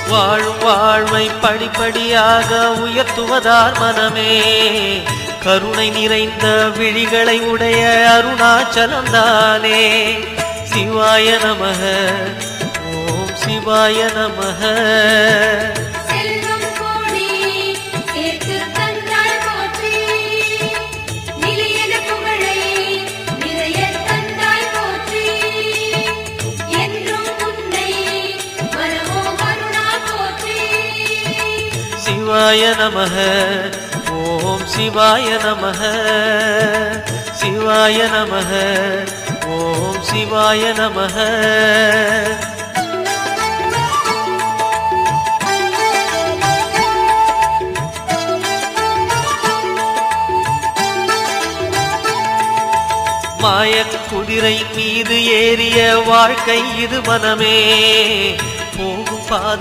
வாழும் வாழ்வை படிப்படியாக உயர்த்துவதார் மனமே. கருணை நிறைந்த விழிகளை உடைய அருணாச்சலந்தானே. சிவாய நமக, ஓம் சிவாய நமக. சிவாய நமக, ஓம் சிவாய நமக. சிவாய நமக, ஓம் சிவாய நமக. மாயக் குதிரை மீது ஏறிய வாழ்க்கை இது மனமே. போகும் பாதை